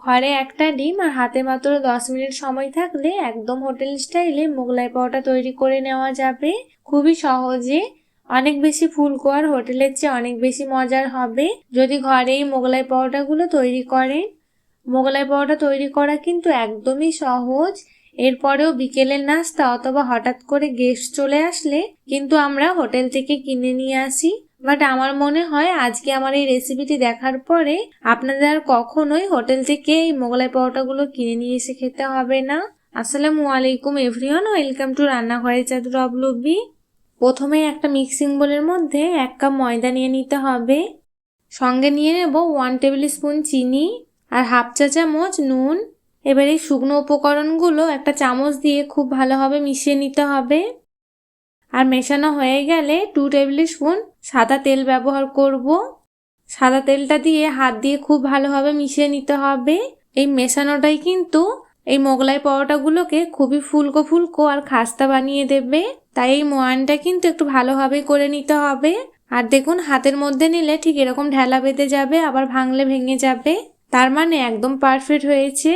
ঘরে একটা ডিম আর হাতে মাত্র 10 মিনিট সময় থাকলে একদম হোটেল স্টাইলে মোগলাই পরোটা তৈরি করে নেওয়া যাবে। খুবই সহজে, অনেক বেশি ফুলকো আর হোটেলের চেয়ে অনেক বেশি মজার হবে যদি ঘরে এই মোগলাই পরোটাগুলো তৈরি করেন। মোগলাই পরোটা তৈরি করা কিন্তু একদমই সহজ। এরপরেও বিকেলের নাস্তা অথবা হঠাৎ করে গেস্ট চলে আসলে কিন্তু আমরা হোটেল থেকে কিনে নিয়ে আসি। বাট আমার মনে হয় আজকে আমার এই রেসিপিটি দেখার পরে আপনাদের আর কখনোই হোটেল থেকে এই মোগলাই পরোটাগুলো কিনে নিয়ে এসে খেতে হবে না। আসসালামু আলাইকুম এভরিওয়ান, ওয়েলকাম টু রান্নাঘরের জাদু ডব্লুবি। প্রথমে একটা মিক্সিং বোলের মধ্যে 1 কাপ ময়দা নিয়ে নিতে হবে। সঙ্গে নিয়ে নেব 1 টেবিল স্পুন চিনি আর হাফ চা চামচ নুন। এবার এই শুকনো উপকরণগুলো একটা চামচ দিয়ে খুব ভালোভাবে মিশিয়ে নিতে হবে। আর মেশানো হয়ে গেলে 2 টেবিল স্পুন সাদা তেল ব্যবহার করব। সাদা তেলটা দিয়ে হাত দিয়ে খুব ভালোভাবে মিশিয়ে নিতে হবে। এই মেশানোটাই কিন্তু এই মোগলাই পরোটাগুলোকে খুবই ফুলকো ফুলকো আর খাস্তা বানিয়ে দেবে। তাই এই ময়ানটা কিন্তু একটু ভালোভাবে করে নিতে হবে। আর দেখুন, হাতের মধ্যে নিলে ঠিক এরকম ঢেলা বেঁধে যাবে, আবার ভাঙলে ভেঙে যাবে, তার মানে একদম পারফেক্ট হয়েছে।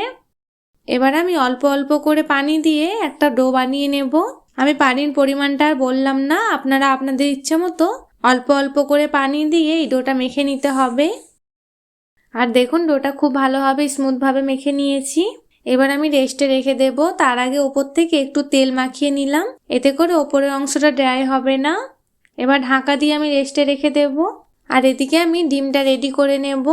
এবার আমি অল্প অল্প করে পানি দিয়ে একটা ডো বানিয়ে নেব। আমি পানির পরিমাণটা আর বললাম না, আপনারা আপনাদের ইচ্ছে মতো অল্প অল্প করে পানি দিয়ে এই ডোটা মেখে নিতে হবে। আর দেখুন, ডোটা খুব ভালোভাবে স্মুথভাবে মেখে নিয়েছি। এবার আমি রেস্টে রেখে দেব। তার আগে ওপর থেকে একটু তেল মাখিয়ে নিলাম, এতে করে ওপরের অংশটা ড্রাই হবে না। এবার ঢাকা দিয়ে আমি রেস্টে রেখে দেব। আর এদিকে আমি ডিমটা রেডি করে নেব।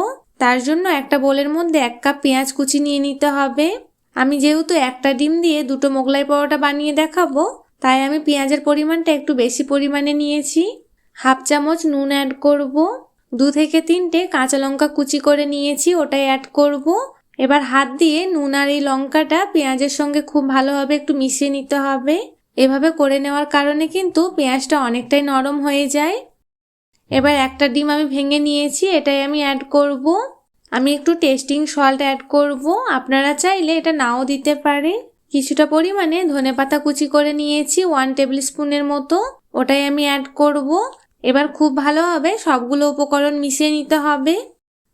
তার জন্য একটা বোলের মধ্যে 1 কাপ পেঁয়াজ কুচি নিয়ে নিতে হবে। আমি যেহেতু একটা ডিম দিয়ে দুটো মোগলাই পরোটা বানিয়ে দেখাবো, তাই আমি পেঁয়াজের পরিমাণটা একটু বেশি পরিমাণে নিয়েছি। হাফ চামচ নুন অ্যাড করব। 2 থেকে 3টে কাঁচা লঙ্কা কুচি করে নিয়েছি, ওটাই অ্যাড করব। এবার হাত দিয়ে নুন আর এই লঙ্কাটা পেঁয়াজের সঙ্গে খুব ভালোভাবে একটু মিশিয়ে নিতে হবে। এভাবে করে নেওয়ার কারণে কিন্তু পেঁয়াজটা অনেকটাই নরম হয়ে যায়। এবার একটা ডিম আমি ভেঙে নিয়েছি, এটাই আমি অ্যাড করব। আমি একটু টেস্টিং সল্ট অ্যাড করব, আপনারা চাইলে এটা নাও দিতে পারেন। কিছুটা পরিমাণে ধনেপাতা কুচি করে নিয়েছি 1 টেবিল স্পুনের মতো, ওটাই আমি অ্যাড করব। এবার খুব ভালোভাবে সবগুলো উপকরণ মিশিয়ে নিতে হবে।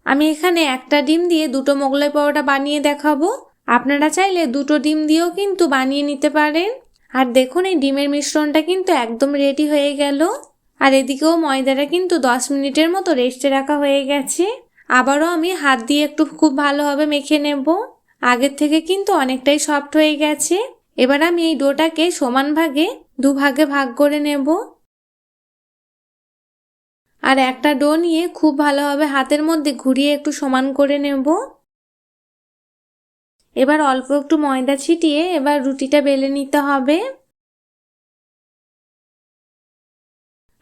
আমি এখানে একটা ডিম দিয়ে দুটো মোগলাই পরোটা বানিয়ে দেখাবো, আপনারা চাইলে দুটো ডিম দিয়েও কিন্তু বানিয়ে নিতে পারেন। আর দেখুন, এই ডিমের মিশ্রণটা কিন্তু একদম রেডি হয়ে গেল। আর এদিকেও ময়দাটা কিন্তু 10 মিনিটের মতো রেস্টে রাখা হয়ে গেছে। আবারও আমি হাত দিয়ে একটু খুব ভালোভাবে মেখে নেব। আগের থেকে কিন্তু অনেকটাই সফট হয়ে গেছে। এবার আমি এই ডোটাকে সমান ভাগে 2 ভাগে ভাগ করে নেব। আর একটা ডো নিয়ে খুব ভালোভাবে হাতের মধ্যে ঘুরিয়ে একটু সমান করে নেব। এবার অল্প একটু ময়দা ছিটিয়ে এবার রুটিটা বেলে নিতে হবে।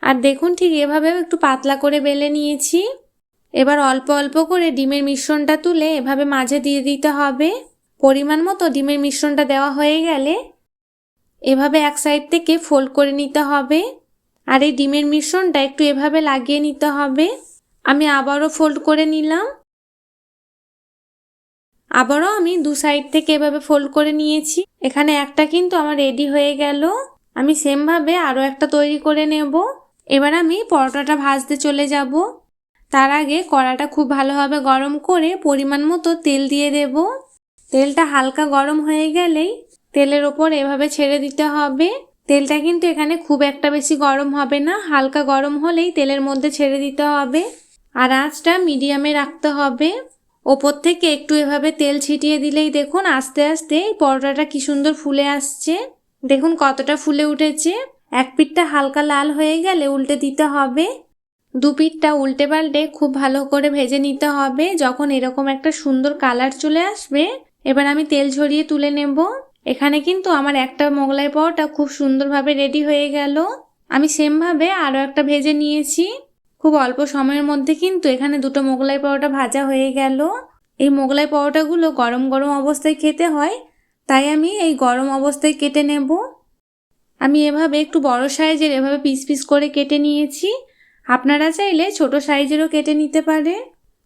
আর দেখুন, ঠিক এভাবে একটু পাতলা করে বেলে নিয়েছি। এবার অল্প অল্প করে ডিমের মিশ্রণটা তুলে এভাবে মাঝে দিয়ে দিতে হবে। পরিমাণ মতো ডিমের মিশ্রণটা দেওয়া হয়ে গেলে এভাবে এক সাইড থেকে ফোল্ড করে নিতে হবে। আর এই ডিমের মিশ্রণটা একটু এভাবে লাগিয়ে নিতে হবে। আমি আবারও ফোল্ড করে নিলাম। আবারও আমি 2 সাইড থেকে এভাবে ফোল্ড করে নিয়েছি। এখানে একটা কিন্তু আমার রেডি হয়ে গেল। আমি সেমভাবে আরও একটা তৈরি করে নেব। এবার আমি পরোটাটা ভাজতে চলে যাব। তার আগে কড়াটা খুব ভালোভাবে গরম করে পরিমাণ মতো তেল দিয়ে দেব। তেলটা হালকা গরম হয়ে গেলেই তেলের ওপর এভাবে ছেড়ে দিতে হবে। তেলটা কিন্তু এখানে খুব একটা বেশি গরম হবে না, হালকা গরম হলেই তেলের মধ্যে ছেড়ে দিতে হবে। আর আঁচটা মিডিয়ামে রাখতে হবে। ওপর থেকে একটু এভাবে তেল ছিটিয়ে দিলেই দেখুন আস্তে আস্তে এই পরোটাটা কি সুন্দর ফুলে আসছে। দেখুন কতটা ফুলে উঠেছে। এক পিঠটা হালকা লাল হয়ে গেলে উল্টে দিতে হবে। 2 পিঠটা উল্টে পাল্টে খুব ভালো করে ভেজে নিতে হবে। যখন এরকম একটা সুন্দর কালার চলে আসবে, এবার আমি তেল ঝরিয়ে তুলে নেব। এখানে কিন্তু আমার একটা মোগলাই পরোটা খুব সুন্দরভাবে রেডি হয়ে গেল। আমি সেমভাবে আরও একটা ভেজে নিয়েছি। খুব অল্প সময়ের মধ্যে কিন্তু এখানে দুটো মোগলাই পরোটা ভাজা হয়ে গেল। এই মোগলাই পরোটাগুলো গরম গরম অবস্থায় খেতে হয়, তাই আমি এই গরম অবস্থায় কেটে নেব। আমি এভাবে একটু বড় সাইজের এভাবে পিস পিস করে কেটে নিয়েছি। আপনারা চাইলে ছোট সাইজেরও কেটে নিতে পারে।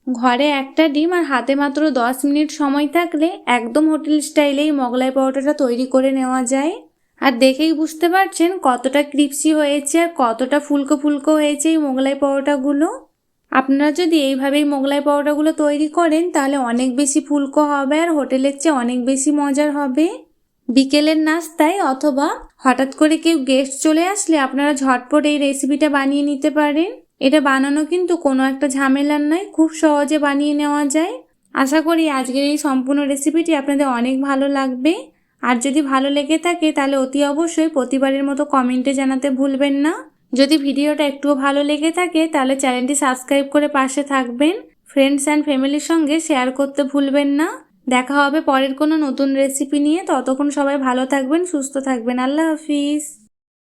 ঘরে একটা ডিম আর হাতে মাত্র 10 মিনিট সময় থাকলে একদম হোটেল স্টাইলেই মোগলাই পরোটাটা তৈরি করে নেওয়া যায়। আর দেখেই বুঝতে পারছেন কতটা ক্রিপসি হয়েছে আর কতটা ফুলকো ফুলকো হয়েছে এই মোগলাই পরোটাগুলো। আপনারা যদি এইভাবেই মোগলাই পরোটাগুলো তৈরি করেন তাহলে অনেক বেশি ফুলকো হবে আর হোটেলের চেয়ে অনেক বেশি মজার হবে। বিকেলের নাস্তায় অথবা হঠাৎ করে কেউ গেস্ট চলে আসলে আপনারা ঝটপট এই রেসিপিটা বানিয়ে নিতে পারেন। এটা বানানো কিন্তু কোনো একটা ঝামেলার নয়, খুব সহজে বানিয়ে নেওয়া যায়। আশা করি আজকের এই সম্পূর্ণ রেসিপিটি আপনাদের অনেক ভালো লাগবে। আর যদি ভালো লেগে থাকে তাহলে অতি অবশ্যই প্রতিবারের মতো কমেন্টে জানাতে ভুলবেন না। যদি ভিডিওটা একটুও ভালো লেগে থাকে তাহলে চ্যানেলটি সাবস্ক্রাইব করে পাশে থাকবেন। ফ্রেন্ডস অ্যান্ড ফ্যামিলির সঙ্গে শেয়ার করতে ভুলবেন না। দেখা হবে পরের কোনো নতুন রেসিপি নিয়ে। ততক্ষণ সবাই ভালো থাকবেন, সুস্থ থাকবেন। আল্লাহ হাফিজ।